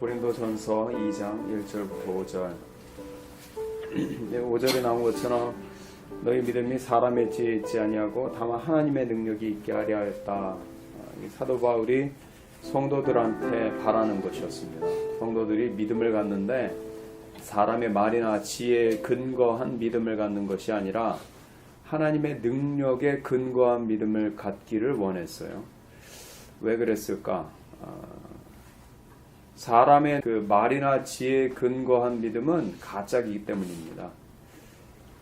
고린도전서 2장 1절부터 5절. 5절에 나온 것처럼 너희 믿음이 사람의 지혜에 있지 아니하고 다만 하나님의 능력이 있게 하려 하였다. 사도 바울이 성도들한테 바라는 것이었습니다. 성도들이 믿음을 갖는데 사람의 말이나 지혜에 근거한 믿음을 갖는 것이 아니라 하나님의 능력에 근거한 믿음을 갖기를 원했어요. 왜 그랬을까? 사람의 그 말이나 지혜에 근거한 믿음은 가짜이기 때문입니다.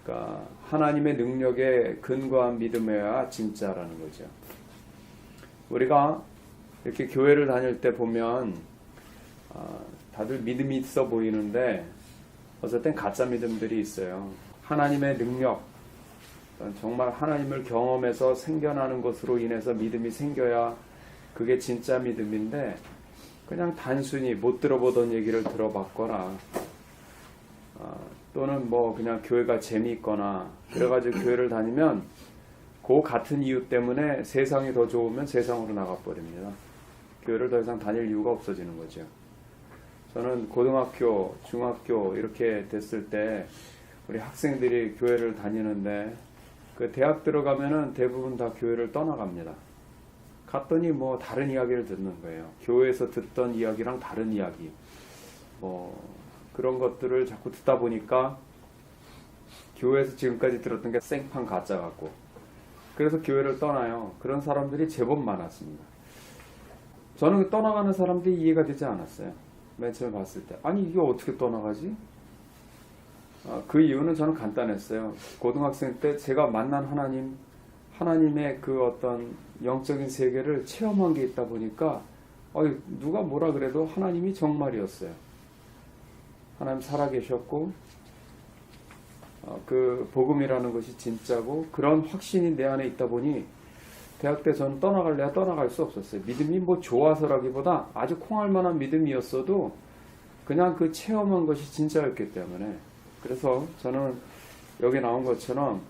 그러니까 하나님의 능력에 근거한 믿음이어야 진짜라는 거죠. 우리가 이렇게 교회를 다닐 때 보면 다들 믿음이 있어 보이는데 어쩔 땐 가짜 믿음들이 있어요. 하나님의 능력, 정말 하나님을 경험해서 생겨나는 것으로 인해서 믿음이 생겨야 그게 진짜 믿음인데 그냥 단순히 못 들어보던 얘기를 들어봤거나 또는 뭐 그냥 교회가 재미있거나 그래가지고 교회를 다니면 그 같은 이유 때문에 세상이 더 좋으면 세상으로 나가버립니다. 교회를 더 이상 다닐 이유가 없어지는 거죠. 저는 고등학교, 중학교 이렇게 됐을 때 우리 학생들이 교회를 다니는데 그 대학 들어가면은 대부분 다 교회를 떠나갑니다. 갔더니 뭐 다른 이야기를 듣는 거예요. 교회에서 듣던 이야기랑 다른 이야기. 그런 것들을 자꾸 듣다 보니까 교회에서 지금까지 들었던 게 생판 가짜 같고 그래서 교회를 떠나요. 그런 사람들이 제법 많았습니다. 저는 떠나가는 사람들이 이해가 되지 않았어요. 맨 처음에 봤을 때. 아니 이게 어떻게 떠나가지? 그 이유는 저는 간단했어요. 고등학생 때 제가 만난 하나님의 그 어떤 영적인 세계를 체험한 게 있다 보니까 누가 뭐라 그래도 하나님이 정말이었어요. 하나님 살아계셨고 그 복음이라는 것이 진짜고 그런 확신이 내 안에 있다 보니 대학 때 저는 떠나갈래야 떠나갈 수 없었어요. 믿음이 뭐 좋아서라기보다 아주 콩할 만한 믿음이었어도 그냥 그 체험한 것이 진짜였기 때문에 그래서 저는 여기 나온 것처럼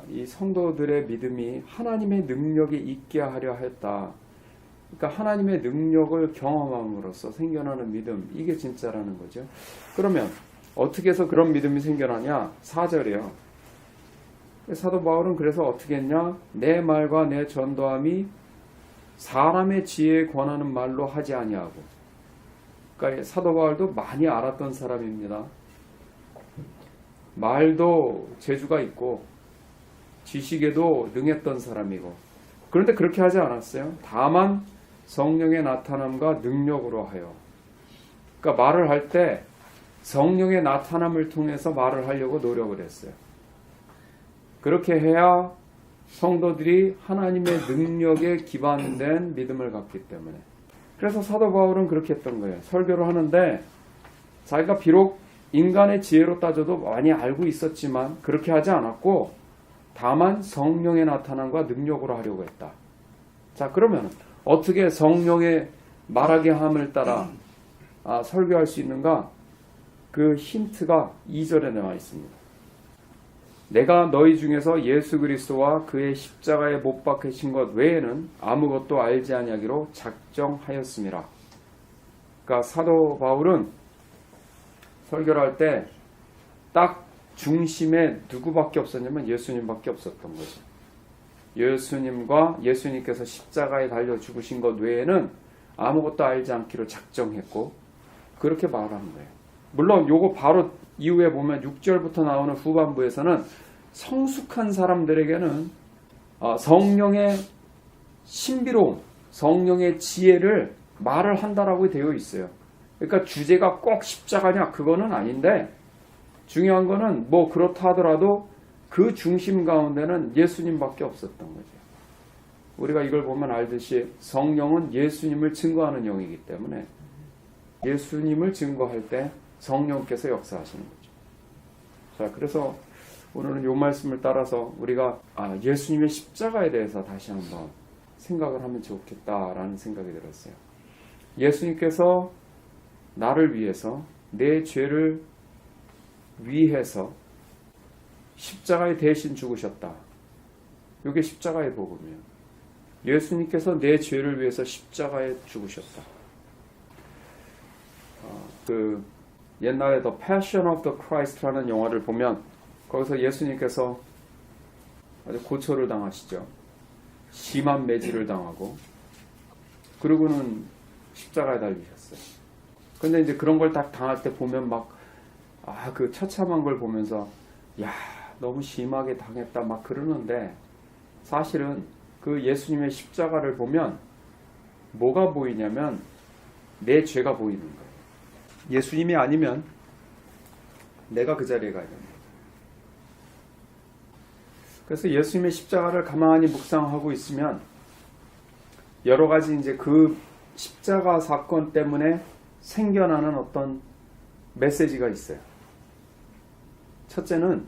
이 성도들의 믿음이 하나님의 능력이 있게 하려 했다. 그러니까 하나님의 능력을 경험함으로써 생겨나는 믿음, 이게 진짜라는 거죠. 그러면 어떻게 해서 그런 믿음이 생겨나냐? 4절이에요. 사도 바울은 그래서 어떻게 했냐? 내 말과 내 전도함이 사람의 지혜에 권하는 말로 하지 아니하고. 그러니까 사도 바울도 많이 알았던 사람입니다. 말도 재주가 있고 지식에도 능했던 사람이고 그런데 그렇게 하지 않았어요. 다만 성령의 나타남과 능력으로 하여. 그러니까 말을 할 때 성령의 나타남을 통해서 말을 하려고 노력을 했어요. 그렇게 해야 성도들이 하나님의 능력에 기반된 믿음을 갖기 때문에. 그래서 사도 바울은 그렇게 했던 거예요. 설교를 하는데 자기가 비록 인간의 지혜로 따져도 많이 알고 있었지만 그렇게 하지 않았고 다만 성령의 나타남과 능력으로 하려고 했다. 자, 그러면 어떻게 성령의 말하게 함을 따라 설교할 수 있는가? 그 힌트가 2절에 나와 있습니다. 내가 너희 중에서 예수 그리스도와 그의 십자가에 못 박히신 것 외에는 아무것도 알지 아니하기로 작정하였음이라. 그러니까 사도 바울은 설교를 할 때 딱 중심에 누구밖에 없었냐면 예수님밖에 없었던 거죠. 예수님과 예수님께서 십자가에 달려 죽으신 것 외에는 아무것도 알지 않기로 작정했고 그렇게 말하는 거예요. 물론 요거 바로 이후에 보면 6절부터 나오는 후반부에서는 성숙한 사람들에게는 성령의 신비로움, 성령의 지혜를 말을 한다라고 되어 있어요. 그러니까 주제가 꼭 십자가냐 그거는 아닌데 중요한 거는 뭐 그렇다 하더라도 그 중심 가운데는 예수님밖에 없었던 거죠. 우리가 이걸 보면 알듯이 성령은 예수님을 증거하는 영이기 때문에 예수님을 증거할 때 성령께서 역사하시는 거죠. 자, 그래서 오늘은 이 말씀을 따라서 우리가 예수님의 십자가에 대해서 다시 한번 생각을 하면 좋겠다라는 생각이 들었어요. 예수님께서 나를 위해서 내 죄를 위해서 십자가에 대신 죽으셨다. 이게 십자가의 복음이에요. 예수님께서 내 죄를 위해서 십자가에 죽으셨다. 그 옛날에 The Passion of the Christ라는 영화를 보면 거기서 예수님께서 아주 고초를 당하시죠. 심한 매질을 당하고 그리고는 십자가에 달리셨어요. 근데 이제 그런 걸 딱 당할 때 보면 그 처참한 걸 보면서 야, 너무 심하게 당했다 막 그러는데 사실은 그 예수님의 십자가를 보면 뭐가 보이냐면 내 죄가 보이는 거예요. 예수님이 아니면 내가 그 자리에 가야 됩니다. 그래서 예수님의 십자가를 가만히 묵상하고 있으면 여러 가지 이제 그 십자가 사건 때문에 생겨나는 어떤 메시지가 있어요. 첫째는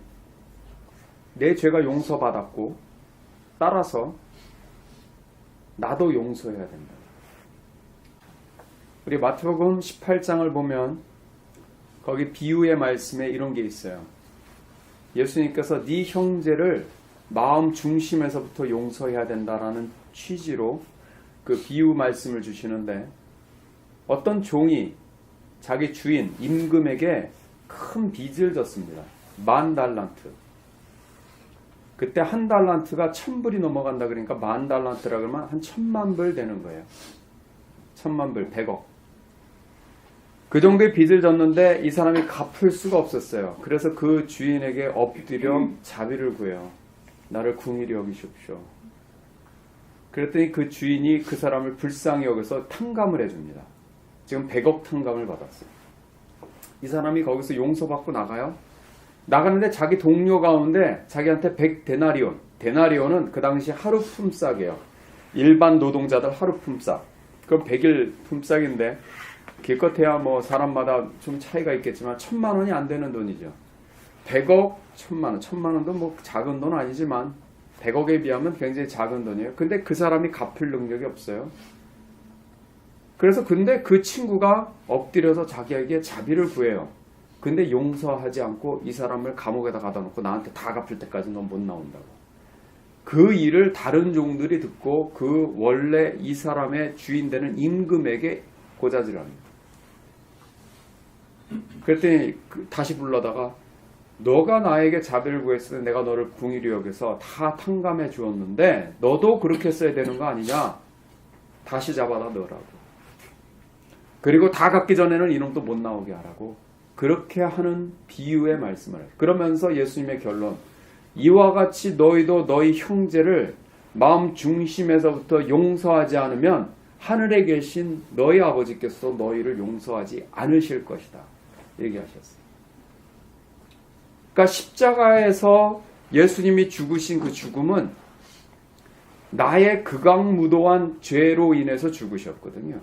내 죄가 용서받았고 따라서 나도 용서해야 된다. 우리 마태복음 18장을 보면 거기 비유의 말씀에 이런 게 있어요. 예수님께서 네 형제를 마음 중심에서부터 용서해야 된다라는 취지로 그 비유 말씀을 주시는데 어떤 종이 자기 주인 임금에게 큰 빚을 졌습니다. 10,000달란트. 그때 1달란트가 1,000불이 넘어간다 그러니까 10,000달란트라 그러면 한 1,000,000불 되는 거예요. 1,000,000불, 100억. 그 정도의 빚을 졌는데 이 사람이 갚을 수가 없었어요. 그래서 그 주인에게 엎드려 자비를 구해요. 나를 궁일이 여기십시오. 그랬더니 그 주인이 그 사람을 불쌍히 여겨서 탕감을 해줍니다. 지금 100억 탕감을 받았어요. 이 사람이 거기서 용서받고 나가요. 나가는데 자기 동료 가운데 자기한테 100데나리온. 데나리온은 그 당시 하루 품삯이에요. 일반 노동자들 하루 품삯. 그건 100일 품삯인데 기껏해야 뭐 사람마다 좀 차이가 있겠지만 1,000,000원이 안 되는 돈이죠. 100억, 1,000,000원. 1,000,000원도 뭐 작은 돈 아니지만 100억에 비하면 굉장히 작은 돈이에요. 근데 그 사람이 갚을 능력이 없어요. 그래서 근데 그 친구가 엎드려서 자기에게 자비를 구해요. 근데 용서하지 않고 이 사람을 감옥에다 가다 놓고 나한테 다 갚을 때까지 넌 못 나온다고. 그 일을 다른 종들이 듣고 그 원래 이 사람의 주인 되는 임금에게 고자질합니다. 그랬더니 다시 불러다가 너가 나에게 자비를 구했을 때 내가 너를 궁일이 여겨서 다 탕감해 주었는데 너도 그렇게 써야 되는 거 아니냐? 다시 잡아다 넣으라고. 그리고 다 갚기 전에는 이놈도 못 나오게 하라고. 그렇게 하는 비유의 말씀을 해요. 그러면서 예수님의 결론. 이와 같이 너희도 너희 형제를 마음 중심에서부터 용서하지 않으면 하늘에 계신 너희 아버지께서도 너희를 용서하지 않으실 것이다. 얘기하셨어요. 그러니까 십자가에서 예수님이 죽으신 그 죽음은 나의 극악무도한 죄로 인해서 죽으셨거든요.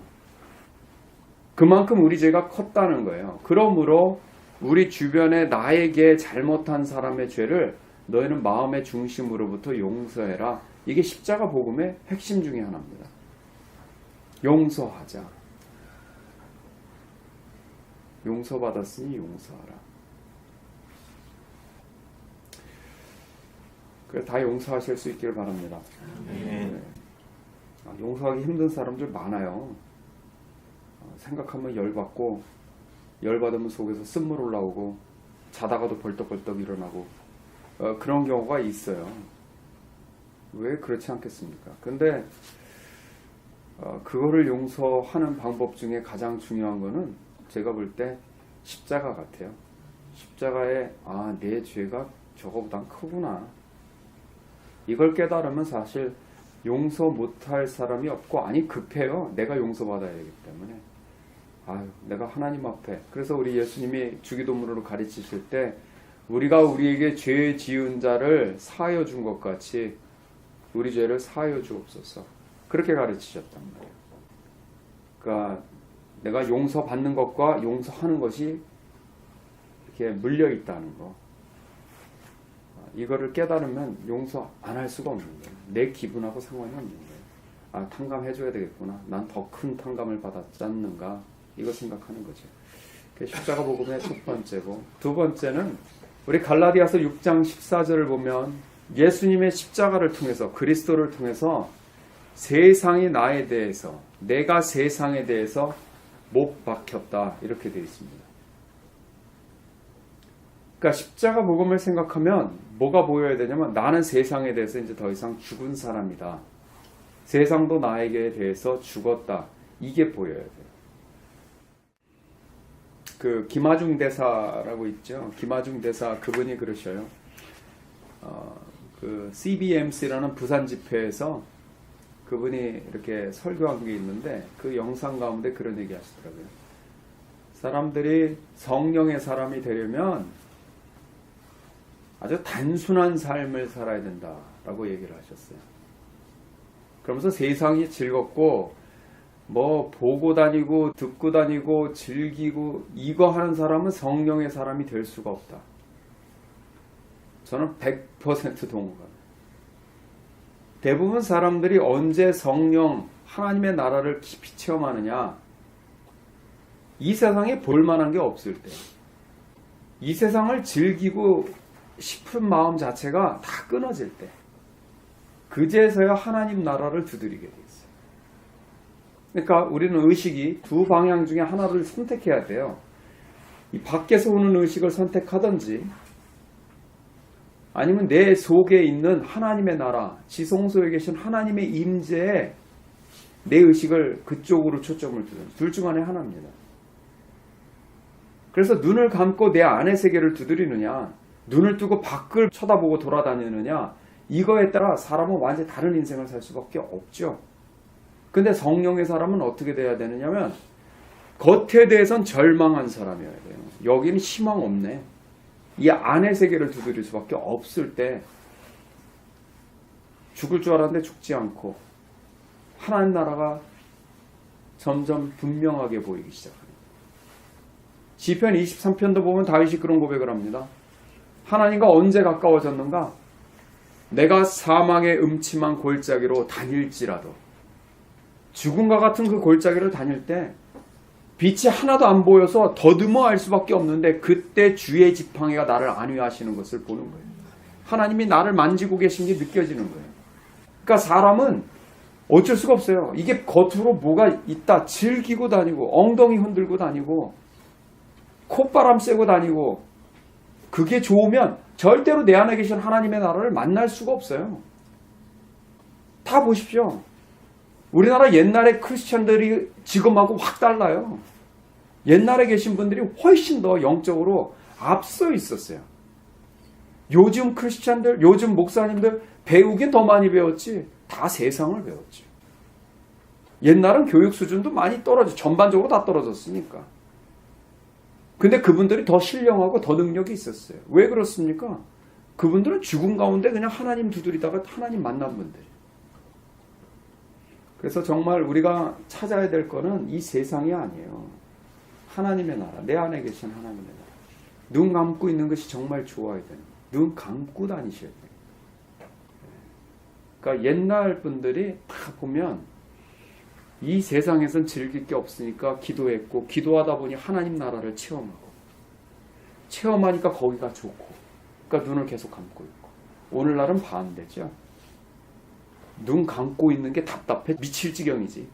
그만큼 우리 죄가 컸다는 거예요. 그러므로 우리 주변에 나에게 잘못한 사람의 죄를 너희는 마음의 중심으로부터 용서해라. 이게 십자가 복음의 핵심 중에 하나입니다. 용서하자. 용서받았으니 용서하라. 그래 다 용서하실 수 있기를 바랍니다. 네. 용서하기 힘든 사람들 많아요. 생각하면 열받고 열받으면 속에서 쓴물 올라오고 자다가도 벌떡벌떡 일어나고 그런 경우가 있어요. 왜 그렇지 않겠습니까? 근데 그거를 용서하는 방법 중에 가장 중요한 거는 제가 볼 때 십자가 같아요. 십자가에 내 죄가 저거보단 크구나. 이걸 깨달으면 사실 용서 못할 사람이 없고 급해요. 내가 용서받아야 되기 때문에. 내가 하나님 앞에. 그래서 우리 예수님이 주기도문으로 가르치실 때 우리가 우리에게 죄 지은 자를 사하여 준 것 같이 우리 죄를 사하여 주옵소서. 그렇게 가르치셨단 말이에요. 그러니까 내가 용서받는 것과 용서하는 것이 이렇게 물려 있다는 거. 이거를 깨달으면 용서 안 할 수가 없는 거예요. 내 기분하고 상관이 없는 거예요. 탕감해줘야 되겠구나. 난 더 큰 탕감을 받았지 않는가. 이거 생각하는 거죠. 십자가 복음의 첫 번째고, 두 번째는 우리 갈라디아서 6장 14절을 보면 예수님의 십자가를 통해서, 그리스도를 통해서 세상이 나에 대해서, 내가 세상에 대해서 못 박혔다 이렇게 되어 있습니다. 그러니까 십자가 복음을 생각하면 뭐가 보여야 되냐면 나는 세상에 대해서 이제 더 이상 죽은 사람이다. 세상도 나에게 대해서 죽었다. 이게 보여야 돼요. 그 김하중 대사라고 있죠. 김하중 대사 그분이 그러셔요. 그 CBMC라는 부산 집회에서 그분이 이렇게 설교한 게 있는데 그 영상 가운데 그런 얘기 하시더라고요. 사람들이 성령의 사람이 되려면 아주 단순한 삶을 살아야 된다라고 얘기를 하셨어요. 그러면서 세상이 즐겁고 뭐 보고 다니고 듣고 다니고 즐기고 이거 하는 사람은 성령의 사람이 될 수가 없다. 저는 100% 동의합니다. 대부분 사람들이 언제 성령 하나님의 나라를 깊이 체험하느냐, 이 세상에 볼만한 게 없을 때, 이 세상을 즐기고 싶은 마음 자체가 다 끊어질 때, 그제서야 하나님 나라를 두드리게 돼 있어요. 그러니까 우리는 의식이 두 방향 중에 하나를 선택해야 돼요. 이 밖에서 오는 의식을 선택하든지 아니면 내 속에 있는 하나님의 나라, 지성소에 계신 하나님의 임재에 내 의식을 그쪽으로 초점을 두든지, 둘 중 안에 하나입니다. 그래서 눈을 감고 내 안의 세계를 두드리느냐, 눈을 뜨고 밖을 쳐다보고 돌아다니느냐, 이거에 따라 사람은 완전히 다른 인생을 살 수밖에 없죠. 근데 성령의 사람은 어떻게 돼야 되느냐면 겉에 대해선 절망한 사람이어야 돼요. 여기는 희망 없네. 이 안의 세계를 두드릴 수밖에 없을 때 죽을 줄 알았는데 죽지 않고 하나님 나라가 점점 분명하게 보이기 시작합니다. 시편 23편도 보면 다윗이 그런 고백을 합니다. 하나님과 언제 가까워졌는가? 내가 사망의 음침한 골짜기로 다닐지라도, 죽음과 같은 그 골짜기를 다닐 때 빛이 하나도 안 보여서 더듬어 알 수밖에 없는데 그때 주의 지팡이가 나를 안위하시는 것을 보는 거예요. 하나님이 나를 만지고 계신 게 느껴지는 거예요. 그러니까 사람은 어쩔 수가 없어요. 이게 겉으로 뭐가 있다 즐기고 다니고 엉덩이 흔들고 다니고 콧바람 쐬고 다니고 그게 좋으면 절대로 내 안에 계신 하나님의 나라를 만날 수가 없어요. 다 보십시오. 우리나라 옛날의 크리스천들이 지금하고 확 달라요. 옛날에 계신 분들이 훨씬 더 영적으로 앞서 있었어요. 요즘 크리스천들, 요즘 목사님들 배우긴 더 많이 배웠지 다 세상을 배웠지. 옛날은 교육 수준도 많이 떨어져, 전반적으로 다 떨어졌으니까. 근데 그분들이 더 신령하고 더 능력이 있었어요. 왜 그렇습니까? 그분들은 죽음 가운데 그냥 하나님 두드리다가 하나님 만난 분들. 그래서 정말 우리가 찾아야 될 거는 이 세상이 아니에요. 하나님의 나라, 내 안에 계신 하나님의 나라. 눈 감고 있는 것이 정말 좋아야 돼요. 눈 감고 다니셔야 돼요. 그러니까 옛날 분들이 다 보면 이 세상에선 즐길 게 없으니까 기도했고, 기도하다 보니 하나님 나라를 체험하니까 거기가 좋고, 그러니까 눈을 계속 감고 있고. 오늘날은 반대죠. 눈 감고 있는 게 답답해 미칠 지경이지.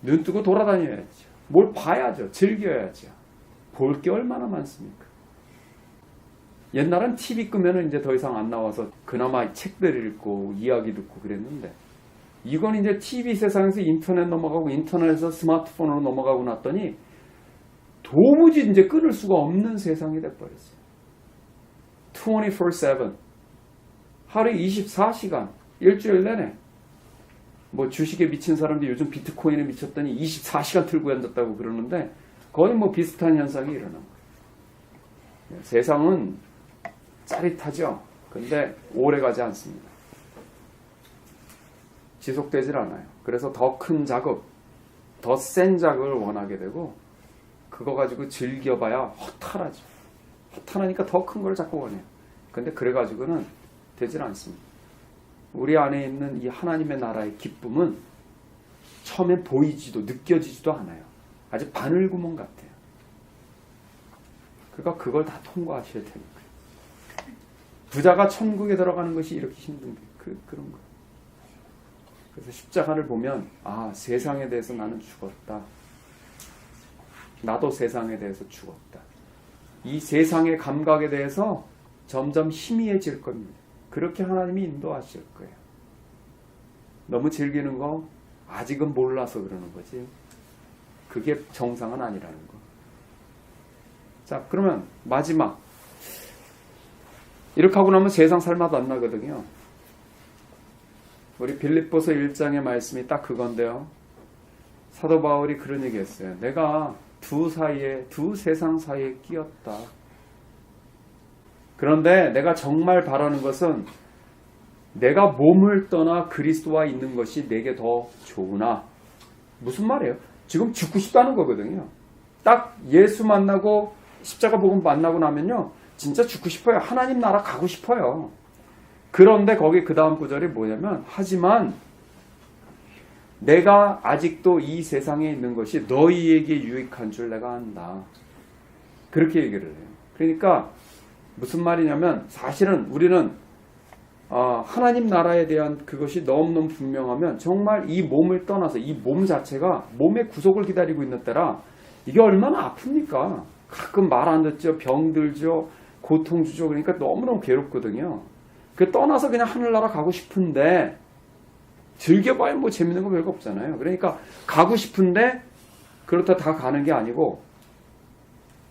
눈 뜨고 돌아다녀야죠. 뭘 봐야죠. 즐겨야죠. 볼 게 얼마나 많습니까? 옛날엔 TV 끄면은 이제 더 이상 안 나와서 그나마 책들 읽고 이야기 듣고 그랬는데, 이건 이제 TV 세상에서 인터넷 넘어가고 인터넷에서 스마트폰으로 넘어가고 났더니 도무지 이제 끊을 수가 없는 세상이 돼버렸어요. 24/7 하루에 24시간 일주일 내내. 뭐 주식에 미친 사람들이 요즘 비트코인에 미쳤더니 24시간 틀고 앉았다고 그러는데 거의 뭐 비슷한 현상이 일어난 거예요. 세상은 짜릿하죠. 근데 오래가지 않습니다. 지속되질 않아요. 그래서 더 큰 자극, 더 센 자극을 원하게 되고 그거 가지고 즐겨봐야 허탈하죠. 허탈하니까 더 큰 걸 자꾸 원해요. 근데 그래가지고는 되질 않습니다. 우리 안에 있는 이 하나님의 나라의 기쁨은 처음엔 보이지도 느껴지지도 않아요. 아주 바늘구멍 같아요. 그러니까 그걸 다 통과하셔야 되는 거예요. 부자가 천국에 들어가는 것이 이렇게 힘든 게 그런 거예요. 그래서 십자가를 보면 아, 세상에 대해서 나는 죽었다. 나도 세상에 대해서 죽었다. 이 세상의 감각에 대해서 점점 희미해질 겁니다. 그렇게 하나님이 인도하실 거예요. 너무 즐기는 거 아직은 몰라서 그러는 거지. 그게 정상은 아니라는 거. 자, 그러면 마지막. 이렇게 하고 나면 세상 살맛 안 나거든요. 우리 빌립보서 1장의 말씀이 딱 그건데요. 사도 바울이 그런 얘기 했어요. 내가 두 세상 사이에 끼었다. 그런데 내가 정말 바라는 것은 내가 몸을 떠나 그리스도와 있는 것이 내게 더 좋으나. 무슨 말이에요? 지금 죽고 싶다는 거거든요. 딱 예수 만나고 십자가 복음 만나고 나면요. 진짜 죽고 싶어요. 하나님 나라 가고 싶어요. 그런데 거기 그 다음 구절이 뭐냐면 하지만 내가 아직도 이 세상에 있는 것이 너희에게 유익한 줄 내가 안다. 그렇게 얘기를 해요. 그러니까 무슨 말이냐면 사실은 우리는 하나님 나라에 대한 그것이 너무너무 분명하면 정말 이 몸을 떠나서 이 몸 자체가 몸의 구속을 기다리고 있는 때라 이게 얼마나 아픕니까? 가끔 말 안 듣죠. 병들죠. 고통 주죠. 그러니까 너무너무 괴롭거든요. 그 떠나서 그냥 하늘나라 가고 싶은데 즐겨봐야 뭐 재밌는 거 별거 없잖아요. 그러니까 가고 싶은데 그렇다 다 가는 게 아니고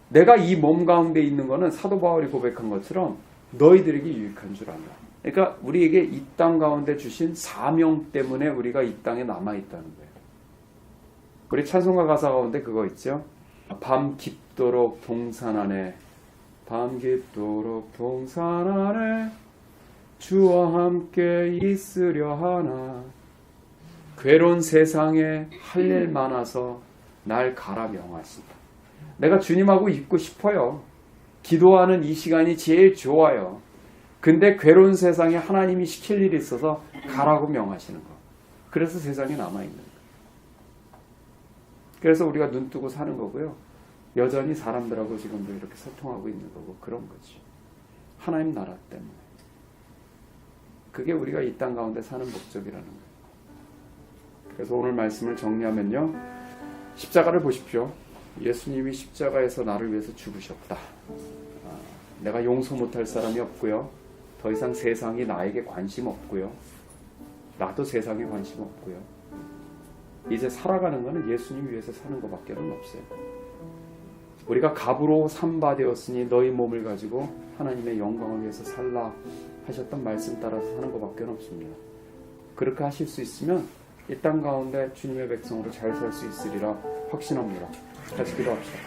내가 이 몸 가운데 있는 거는 사도 바울이 고백한 것처럼 너희들에게 유익한 줄 안다. 그러니까 우리에게 이 땅 가운데 주신 사명 때문에 우리가 이 땅에 남아있다는 거예요. 우리 찬송가 가사 가운데 그거 있죠. 밤 깊도록 동산 안에 밤 깊도록 동산 안에 주와 함께 있으려 하나 괴로운 세상에 할 일 많아서 날 가라 명하시다. 내가 주님하고 있고 싶어요. 기도하는 이 시간이 제일 좋아요. 근데 괴로운 세상에 하나님이 시킬 일이 있어서 가라고 명하시는 거. 그래서 세상에 남아있는 거. 그래서 우리가 눈 뜨고 사는 거고요. 여전히 사람들하고 지금도 이렇게 소통하고 있는 거고 그런 거지. 하나님 나라 때문에. 그게 우리가 이 땅 가운데 사는 목적이라는 거예요. 그래서 오늘 말씀을 정리하면요. 십자가를 보십시오. 예수님이 십자가에서 나를 위해서 죽으셨다. 내가 용서 못할 사람이 없고요. 더 이상 세상이 나에게 관심 없고요. 나도 세상에 관심 없고요. 이제 살아가는 것은 예수님 위해서 사는 것밖에 없어요. 우리가 갑으로 삼바되었으니 너희 몸을 가지고 하나님의 영광을 위해서 살라 하셨던 말씀 따라서 사는 것밖에 없습니다. 그렇게 하실 수 있으면 이 땅 가운데 주님의 백성으로 잘 살 수 있으리라 확신합니다. 같이 기도합시다.